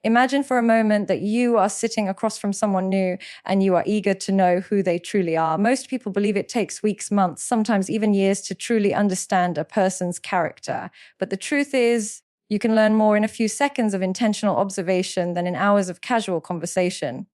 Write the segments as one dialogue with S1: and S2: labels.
S1: Imagine for a moment that you are sitting across from someone new and you are eager to know who they truly are. Most people believe it takes weeks, months, sometimes even years to truly understand a person's character. But the truth is, you can learn more in a few seconds of intentional observation than in hours of casual conversation.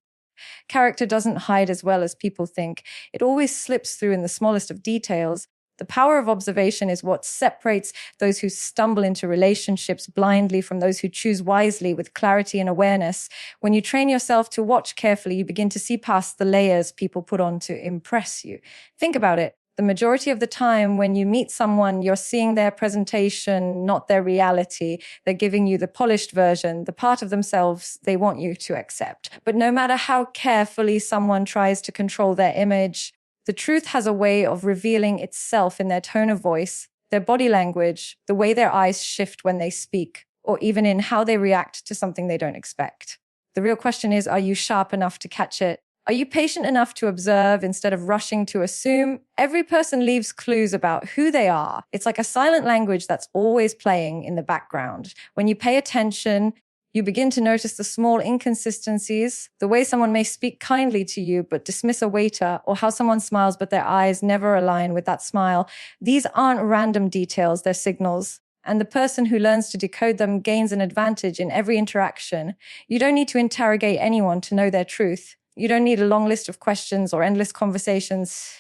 S1: Character doesn't hide as well as people think. It always slips through in the smallest of details. The power of observation is what separates those who stumble into relationships blindly from those who choose wisely with clarity and awareness. When you train yourself to watch carefully, you begin to see past the layers people put on to impress you. Think about it. The majority of the time when you meet someone, you're seeing their presentation, not their reality. They're giving you the polished version, the part of themselves they want you to accept. But no matter how carefully someone tries to control their image, the truth has a way of revealing itself in their tone of voice, their body language, the way their eyes shift when they speak, or even in how they react to something they don't expect. The real question is, are you sharp enough to catch it? Are you patient enough to observe instead of rushing to assume? Every person leaves clues about who they are. It's like a silent language that's always playing in the background. When you pay attention, you begin to notice the small inconsistencies, the way someone may speak kindly to you but dismiss a waiter, or how someone smiles but their eyes never align with that smile. These aren't random details, they're signals. And the person who learns to decode them gains an advantage in every interaction. You don't need to interrogate anyone to know their truth. You don't need a long list of questions or endless conversations.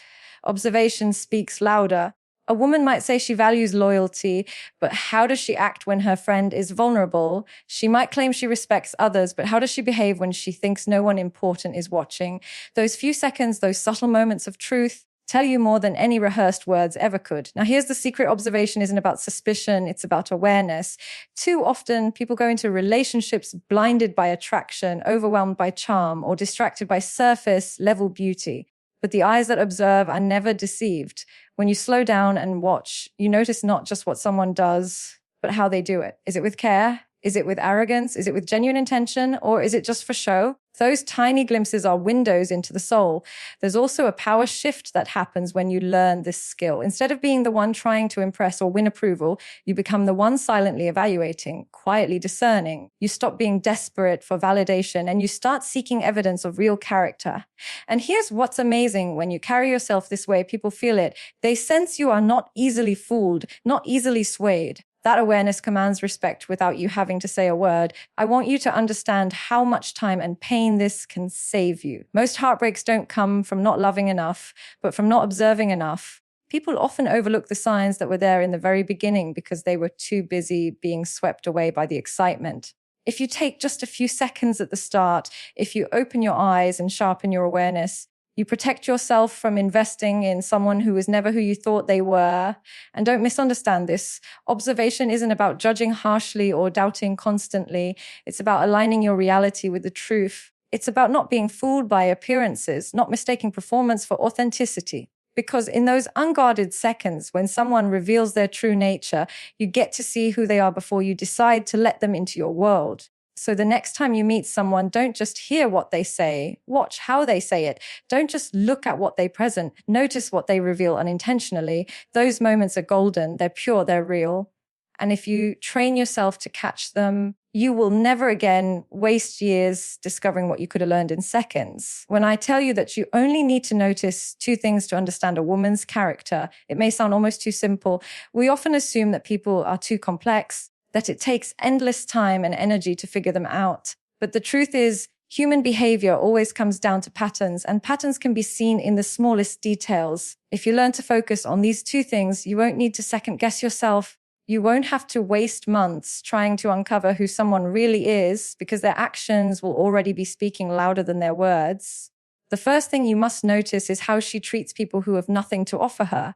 S1: Observation speaks louder. A woman might say she values loyalty, but how does she act when her friend is vulnerable? She might claim she respects others, but how does she behave when she thinks no one important is watching? Those few seconds, those subtle moments of truth, tell you more than any rehearsed words ever could. Now, here's the secret: observation isn't about suspicion, it's about awareness. Too often, people go into relationships blinded by attraction, overwhelmed by charm, or distracted by surface-level beauty. But the eyes that observe are never deceived. When you slow down and watch, you notice not just what someone does, but how they do it. Is it with care? Is it with arrogance? Is it with genuine intention? Or is it just for show? Those tiny glimpses are windows into the soul. There's also a power shift that happens when you learn this skill. Instead of being the one trying to impress or win approval, you become the one silently evaluating, quietly discerning. You stop being desperate for validation and you start seeking evidence of real character. And here's what's amazing: when you carry yourself this way, people feel it. They sense you are not easily fooled, not easily swayed. That awareness commands respect without you having to say a word. I want you to understand how much time and pain this can save you. Most heartbreaks don't come from not loving enough, but from not observing enough. People often overlook the signs that were there in the very beginning because they were too busy being swept away by the excitement. If you take just a few seconds at the start, if you open your eyes and sharpen your awareness, you protect yourself from investing in someone who is never who you thought they were. And don't misunderstand this. Observation isn't about judging harshly or doubting constantly. It's about aligning your reality with the truth. It's about not being fooled by appearances, not mistaking performance for authenticity. Because in those unguarded seconds, when someone reveals their true nature, you get to see who they are before you decide to let them into your world. So the next time you meet someone, don't just hear what they say, watch how they say it. Don't just look at what they present, notice what they reveal unintentionally. Those moments are golden, they're pure, they're real. And if you train yourself to catch them, you will never again waste years discovering what you could have learned in seconds. When I tell you that you only need to notice 2 things to understand a woman's character, it may sound almost too simple. We often assume that people are too complex, that it takes endless time and energy to figure them out. But the truth is, human behavior always comes down to patterns, and patterns can be seen in the smallest details. If you learn to focus on these 2 things, you won't need to second guess yourself. You won't have to waste months trying to uncover who someone really is, because their actions will already be speaking louder than their words. The first thing you must notice is how she treats people who have nothing to offer her.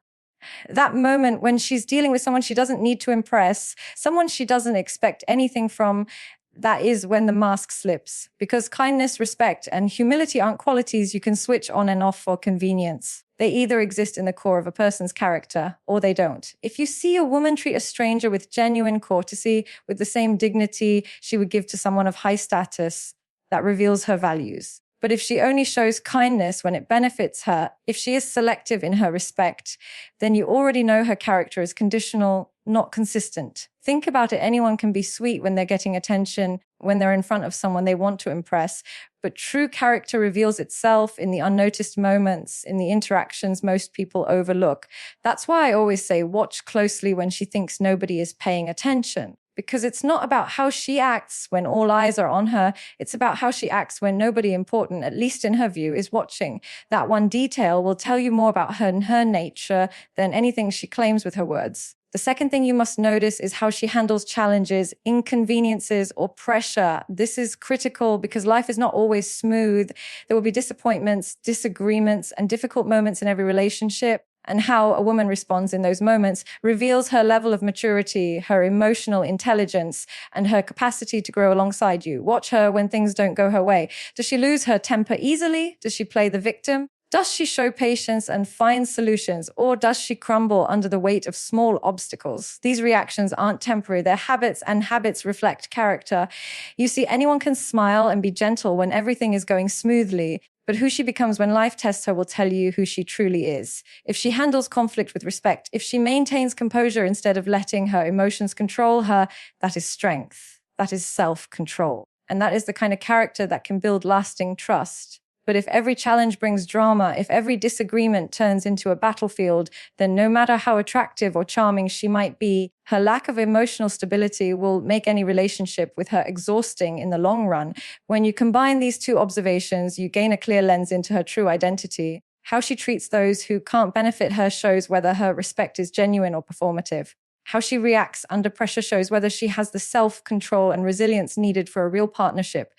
S1: That moment when she's dealing with someone she doesn't need to impress, someone she doesn't expect anything from, that is when the mask slips. Because kindness, respect, and humility aren't qualities you can switch on and off for convenience. They either exist in the core of a person's character or they don't. If you see a woman treat a stranger with genuine courtesy, with the same dignity she would give to someone of high status, that reveals her values. But if she only shows kindness when it benefits her, if she is selective in her respect, then you already know her character is conditional, not consistent. Think about it. Anyone can be sweet when they're getting attention, when they're in front of someone they want to impress. But true character reveals itself in the unnoticed moments, in the interactions most people overlook. That's why I always say, watch closely when she thinks nobody is paying attention. Because it's not about how she acts when all eyes are on her. It's about how she acts when nobody important, at least in her view, is watching. That one detail will tell you more about her and her nature than anything she claims with her words. The second thing you must notice is how she handles challenges, inconveniences, or pressure. This is critical because life is not always smooth. There will be disappointments, disagreements, and difficult moments in every relationship. And how a woman responds in those moments reveals her level of maturity, her emotional intelligence, and her capacity to grow alongside you. Watch her when things don't go her way. Does she lose her temper easily? Does she play the victim? Does she show patience and find solutions, or does she crumble under the weight of small obstacles? These reactions aren't temporary. They're habits, and habits reflect character. You see, anyone can smile and be gentle when everything is going smoothly, but who she becomes when life tests her will tell you who she truly is. If she handles conflict with respect, if she maintains composure instead of letting her emotions control her, that is strength. That is self-control. And that is the kind of character that can build lasting trust. But if every challenge brings drama, if every disagreement turns into a battlefield, then no matter how attractive or charming she might be, her lack of emotional stability will make any relationship with her exhausting in the long run. When you combine these two observations, you gain a clear lens into her true identity. How she treats those who can't benefit her shows whether her respect is genuine or performative. How she reacts under pressure shows whether she has the self-control and resilience needed for a real partnership.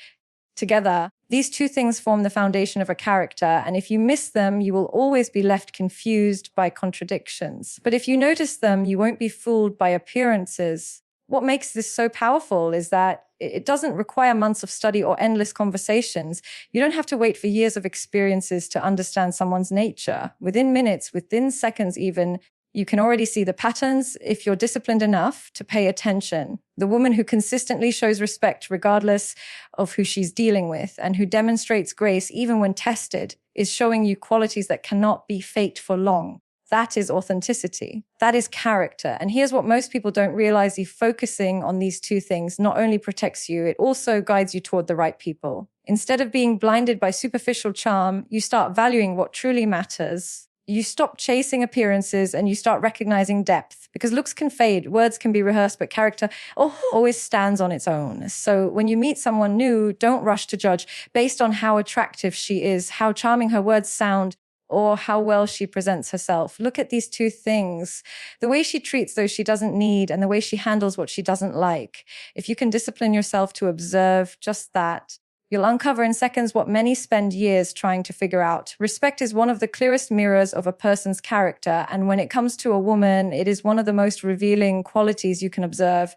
S1: Together, these two things form the foundation of a character, and if you miss them, you will always be left confused by contradictions. But if you notice them, you won't be fooled by appearances. What makes this so powerful is that it doesn't require months of study or endless conversations. You don't have to wait for years of experiences to understand someone's nature. Within minutes, within seconds even, you can already see the patterns if you're disciplined enough to pay attention. The woman who consistently shows respect regardless of who she's dealing with and who demonstrates grace even when tested is showing you qualities that cannot be faked for long. That is authenticity. That is character. And here's what most people don't realize. Focusing on these two things not only protects you, it also guides you toward the right people. Instead of being blinded by superficial charm, you start valuing what truly matters. You stop chasing appearances and you start recognizing depth, because looks can fade, words can be rehearsed, but character always stands on its own. So when you meet someone new, don't rush to judge based on how attractive she is, how charming her words sound, or how well she presents herself. Look at these two things: the way she treats those she doesn't need and the way she handles what she doesn't like. If you can discipline yourself to observe just that, you'll uncover in seconds what many spend years trying to figure out. Respect is one of the clearest mirrors of a person's character, and when it comes to a woman, it is one of the most revealing qualities you can observe.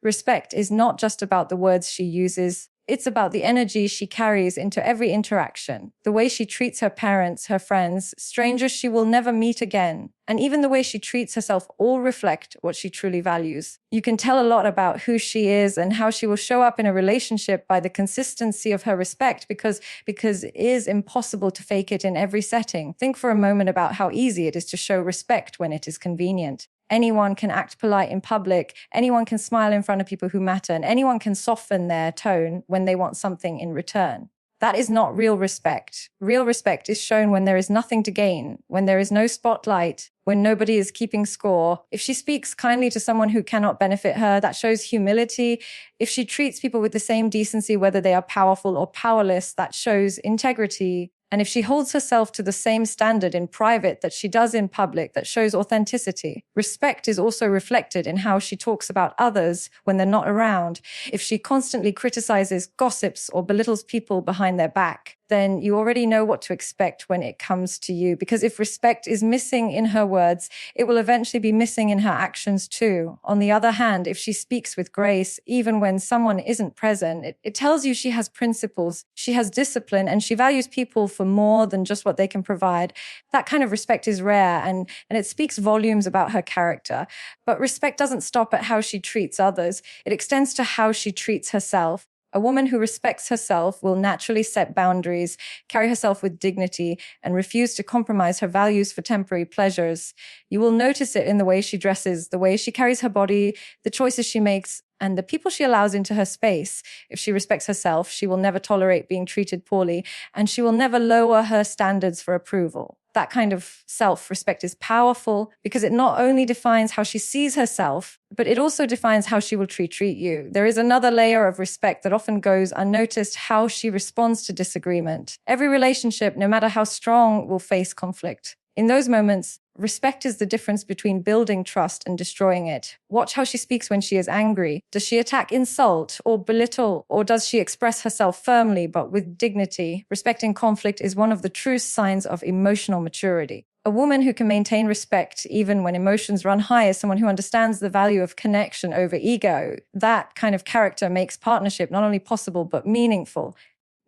S1: Respect is not just about the words she uses. It's about the energy she carries into every interaction, the way she treats her parents, her friends, strangers she will never meet again, and even the way she treats herself all reflect what she truly values. You can tell a lot about who she is and how she will show up in a relationship by the consistency of her respect, because it is impossible to fake it in every setting. Think for a moment about how easy it is to show respect when it is convenient. Anyone can act polite in public, anyone can smile in front of people who matter, and anyone can soften their tone when they want something in return. That is not real respect. Real respect is shown when there is nothing to gain, when there is no spotlight, when nobody is keeping score. If she speaks kindly to someone who cannot benefit her, that shows humility. If she treats people with the same decency, whether they are powerful or powerless, that shows integrity. And if she holds herself to the same standard in private that she does in public, that shows authenticity. Respect is also reflected in how she talks about others when they're not around. If she constantly criticizes, gossips, or belittles people behind their back, then you already know what to expect when it comes to you. Because if respect is missing in her words, it will eventually be missing in her actions too. On the other hand, if she speaks with grace, even when someone isn't present, it tells you she has principles, she has discipline, and she values people for more than just what they can provide. That kind of respect is rare, and it speaks volumes about her character. But respect doesn't stop at how she treats others. It extends to how she treats herself. A woman who respects herself will naturally set boundaries, carry herself with dignity, and refuse to compromise her values for temporary pleasures. You will notice it in the way she dresses, the way she carries her body, the choices she makes, and the people she allows into her space. If she respects herself, she will never tolerate being treated poorly, and she will never lower her standards for approval. That kind of self-respect is powerful because it not only defines how she sees herself, but it also defines how she will treat you. There is another layer of respect that often goes unnoticed: how she responds to disagreement. Every relationship, no matter how strong, will face conflict. In those moments, respect is the difference between building trust and destroying it. Watch how she speaks when she is angry. Does she attack, insult, or belittle? Or does she express herself firmly but with dignity? Respecting conflict is one of the truest signs of emotional maturity. A woman who can maintain respect even when emotions run high is someone who understands the value of connection over ego. That kind of character makes partnership not only possible but meaningful.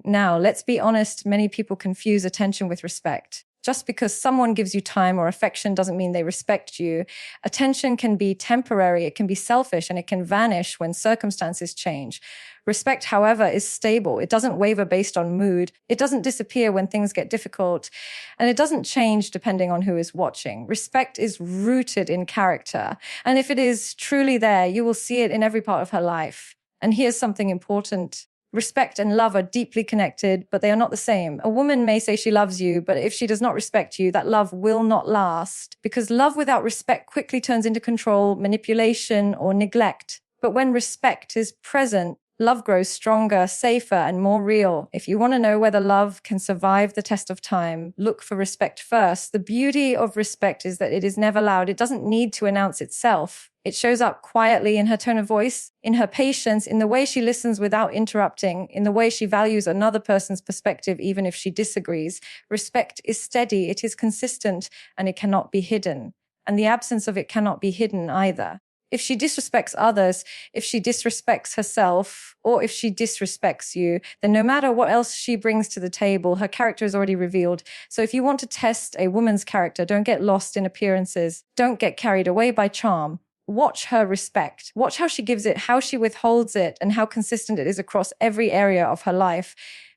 S1: Now, let's be honest, many people confuse attention with respect. Just because someone gives you time or affection doesn't mean they respect you. Attention can be temporary, it can be selfish, and it can vanish when circumstances change. Respect, however, is stable. It doesn't waver based on mood. It doesn't disappear when things get difficult. And it doesn't change depending on who is watching. Respect is rooted in character. And if it is truly there, you will see it in every part of her life. And here's something important. Respect and love are deeply connected, but they are not the same. A woman may say she loves you, but if she does not respect you, that love will not last, because love without respect quickly turns into control, manipulation, or neglect. But when respect is present, love grows stronger, safer, and more real. If you want to know whether love can survive the test of time, look for respect first. The beauty of respect is that it is never loud. It doesn't need to announce itself. It shows up quietly in her tone of voice, in her patience, in the way she listens without interrupting, in the way she values another person's perspective even if she disagrees. Respect is steady, it is consistent, and it cannot be hidden. And the absence of it cannot be hidden either. If she disrespects others, if she disrespects herself, or if she disrespects you, then no matter what else she brings to the table, her character is already revealed. So if you want to test a woman's character, don't get lost in appearances. Don't get carried away by charm. Watch her respect. Watch how she gives it, how she withholds it, and how consistent it is across every area of her life.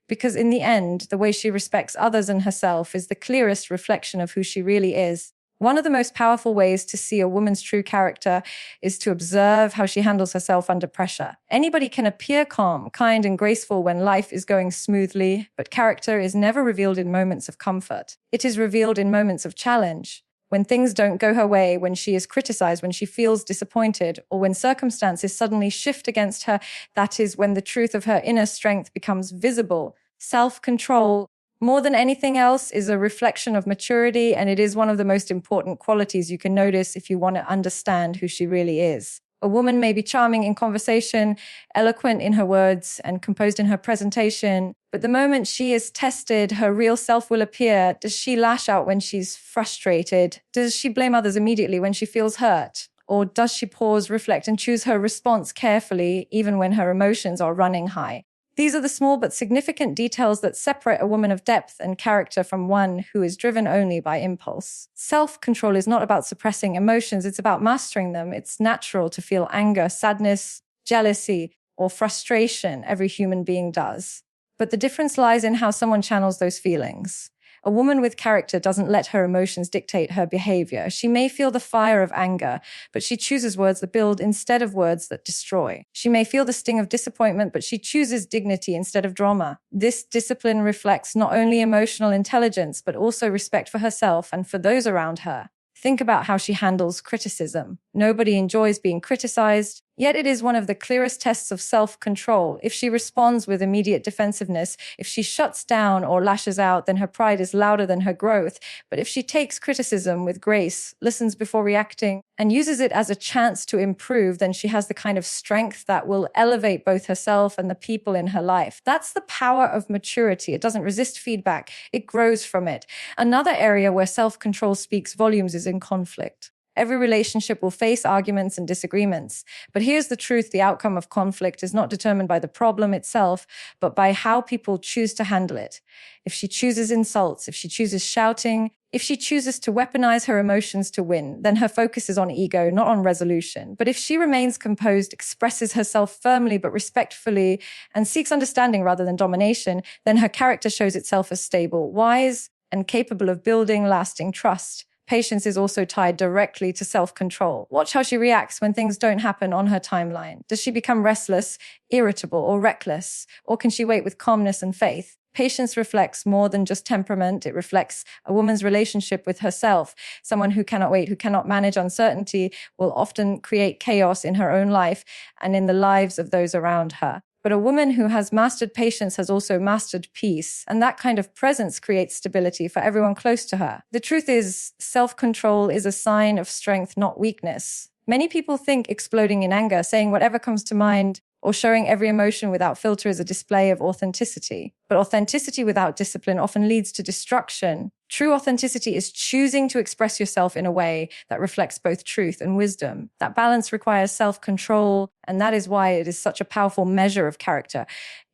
S1: Because in the end, the way she respects others and herself is the clearest reflection of who she really is. One of the most powerful ways to see a woman's true character is to observe how she handles herself under pressure. Anybody can appear calm, kind, and graceful when life is going smoothly, but character is never revealed in moments of comfort. It is revealed in moments of challenge. When things don't go her way, when she is criticized, when she feels disappointed, or when circumstances suddenly shift against her, that is when the truth of her inner strength becomes visible. Self-control, more than anything else, is a reflection of maturity, and it is one of the most important qualities you can notice if you want to understand who she really is. A woman may be charming in conversation, eloquent in her words, and composed in her presentation, but the moment she is tested, her real self will appear. Does she lash out when she's frustrated? Does she blame others immediately when she feels hurt? Or does she pause, reflect, and choose her response carefully, even when her emotions are running high? These are the small but significant details that separate a woman of depth and character from one who is driven only by impulse. Self-control is not about suppressing emotions, it's about mastering them. It's natural to feel anger, sadness, jealousy, or frustration. Every human being does. But the difference lies in how someone channels those feelings. A woman with character doesn't let her emotions dictate her behavior. She may feel the fire of anger, but she chooses words that build instead of words that destroy. She may feel the sting of disappointment, but she chooses dignity instead of drama. This discipline reflects not only emotional intelligence, but also respect for herself and for those around her. Think about how she handles criticism. Nobody enjoys being criticized, yet it is one of the clearest tests of self-control. If she responds with immediate defensiveness, if she shuts down or lashes out, then her pride is louder than her growth. But if she takes criticism with grace, listens before reacting, and uses it as a chance to improve, then she has the kind of strength that will elevate both herself and the people in her life. That's the power of maturity. It doesn't resist feedback. It grows from it. Another area where self-control speaks volumes is in conflict. Every relationship will face arguments and disagreements. But here's the truth: the outcome of conflict is not determined by the problem itself, but by how people choose to handle it. If she chooses insults, if she chooses shouting, If she chooses to weaponize her emotions to win, then her focus is on ego, not on resolution. But if she remains composed, expresses herself firmly but respectfully, and seeks understanding rather than domination, then her character shows itself as stable, wise, and capable of building lasting trust. Patience is also tied directly to self-control. Watch how she reacts when things don't happen on her timeline. Does she become restless, irritable, or reckless? Or can she wait with calmness and faith? Patience reflects more than just temperament. It reflects a woman's relationship with herself. Someone who cannot wait, who cannot manage uncertainty, will often create chaos in her own life and in the lives of those around her. But a woman who has mastered patience has also mastered peace, and that kind of presence creates stability for everyone close to her. The truth is, self-control is a sign of strength, not weakness. Many people think exploding in anger, saying whatever comes to mind, or showing every emotion without filter is a display of authenticity. But authenticity without discipline often leads to destruction. True authenticity is choosing to express yourself in a way that reflects both truth and wisdom. That balance requires self-control, and that is why it is such a powerful measure of character.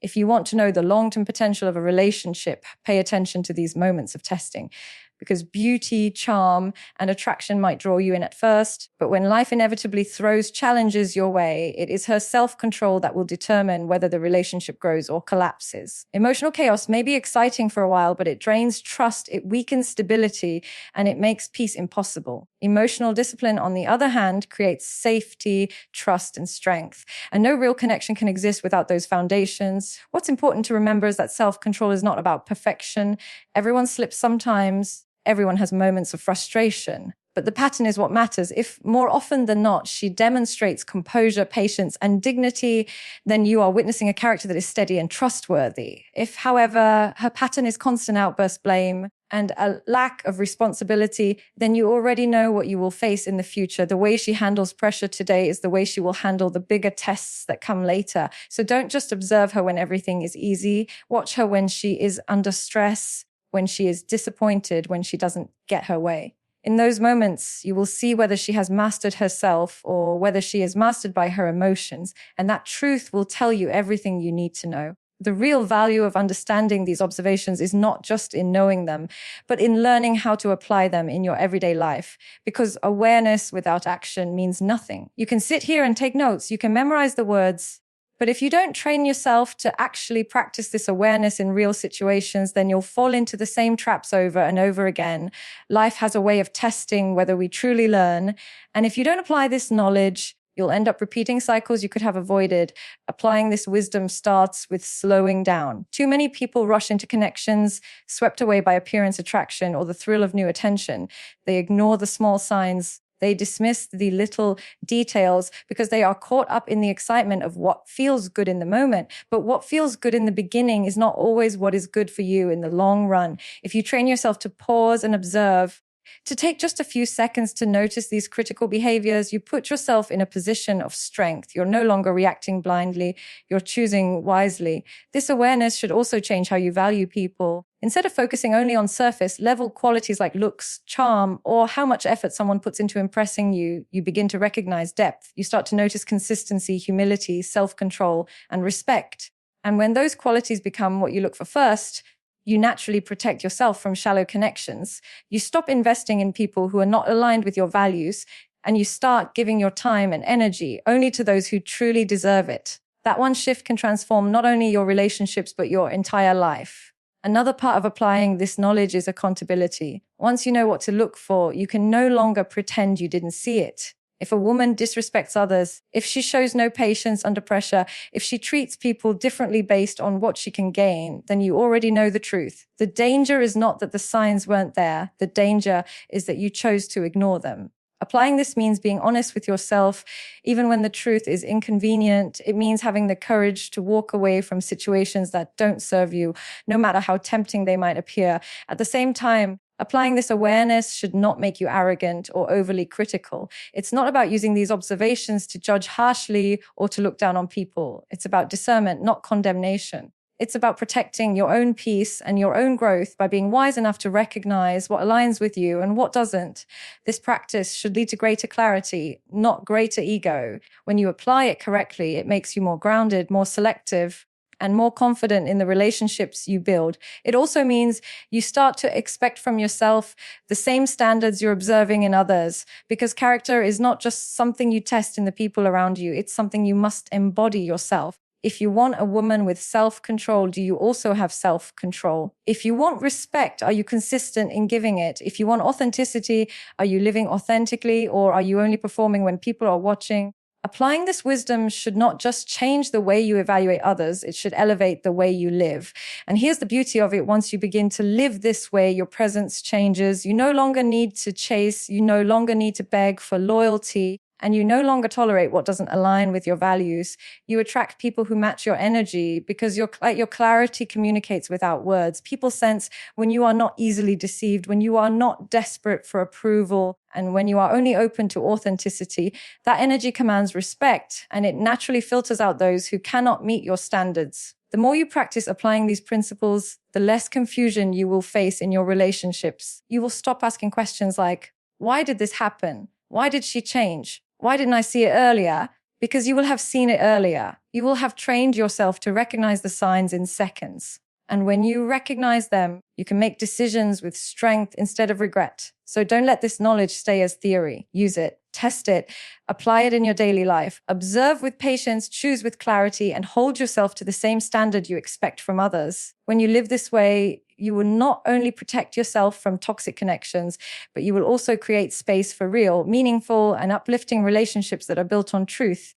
S1: If you want to know the long-term potential of a relationship, pay attention to these moments of testing. Because beauty, charm, and attraction might draw you in at first, but when life inevitably throws challenges your way, it is her self-control that will determine whether the relationship grows or collapses. Emotional chaos may be exciting for a while, but it drains trust, it weakens stability, and it makes peace impossible. Emotional discipline, on the other hand, creates safety, trust, and strength. And no real connection can exist without those foundations. What's important to remember is that self-control is not about perfection. Everyone slips sometimes. Everyone has moments of frustration, but the pattern is what matters. If more often than not, she demonstrates composure, patience, and dignity, then you are witnessing a character that is steady and trustworthy. If, however, her pattern is constant outburst, blame, and a lack of responsibility, then you already know what you will face in the future. The way she handles pressure today is the way she will handle the bigger tests that come later. So don't just observe her when everything is easy. Watch her when she is under stress, when she is disappointed, when she doesn't get her way. In those moments, you will see whether she has mastered herself or whether she is mastered by her emotions, and that truth will tell you everything you need to know. The real value of understanding these observations is not just in knowing them, but in learning how to apply them in your everyday life, because awareness without action means nothing. You can sit here and take notes, you can memorize the words, but if you don't train yourself to actually practice this awareness in real situations, then you'll fall into the same traps over and over again. Life has a way of testing whether we truly learn. And if you don't apply this knowledge, you'll end up repeating cycles you could have avoided. Applying this wisdom starts with slowing down. Too many people rush into connections, swept away by appearance, attraction, or the thrill of new attention. They ignore the small signs. They dismiss the little details because they are caught up in the excitement of what feels good in the moment. But what feels good in the beginning is not always what is good for you in the long run. If you train yourself to pause and observe, to take just a few seconds to notice these critical behaviors, you put yourself in a position of strength. You're no longer reacting blindly. You're choosing wisely. This awareness should also change how you value people. Instead of focusing only on surface level qualities like looks, charm, or how much effort someone puts into impressing you, you begin to recognize depth. You start to notice consistency, humility, self-control, and respect. And when those qualities become what you look for first, you naturally protect yourself from shallow connections. You stop investing in people who are not aligned with your values, and you start giving your time and energy only to those who truly deserve it. That one shift can transform not only your relationships, but your entire life. Another part of applying this knowledge is accountability. Once you know what to look for, you can no longer pretend you didn't see it. If a woman disrespects others, if she shows no patience under pressure, if she treats people differently based on what she can gain, then you already know the truth. The danger is not that the signs weren't there. The danger is that you chose to ignore them. Applying this means being honest with yourself, even when the truth is inconvenient. It means having the courage to walk away from situations that don't serve you, no matter how tempting they might appear. At the same time, applying this awareness should not make you arrogant or overly critical. It's not about using these observations to judge harshly or to look down on people. It's about discernment, not condemnation. It's about protecting your own peace and your own growth by being wise enough to recognize what aligns with you and what doesn't. This practice should lead to greater clarity, not greater ego. When you apply it correctly, it makes you more grounded, more selective, and more confident in the relationships you build. It also means you start to expect from yourself the same standards you're observing in others, because character is not just something you test in the people around you. It's something you must embody yourself. If you want a woman with self-control, do you also have self-control? If you want respect, are you consistent in giving it? If you want authenticity, are you living authentically, or are you only performing when people are watching? Applying this wisdom should not just change the way you evaluate others, it should elevate the way you live. And here's the beauty of it. Once you begin to live this way, your presence changes. You no longer need to chase, you no longer need to beg for loyalty, and you no longer tolerate what doesn't align with your values. You attract people who match your energy because your clarity communicates without words. People sense when you are not easily deceived, when you are not desperate for approval, and when you are only open to authenticity. That energy commands respect, and it naturally filters out those who cannot meet your standards. The more you practice applying these principles, the less confusion you will face in your relationships. You will stop asking questions like, why did this happen? Why did she change? Why didn't I see it earlier? Because you will have seen it earlier. You will have trained yourself to recognize the signs in seconds. And when you recognize them, you can make decisions with strength instead of regret. So don't let this knowledge stay as theory. Use it, test it, apply it in your daily life. Observe with patience, choose with clarity, and hold yourself to the same standard you expect from others. When you live this way, you will not only protect yourself from toxic connections, but you will also create space for real, meaningful, and uplifting relationships that are built on truth.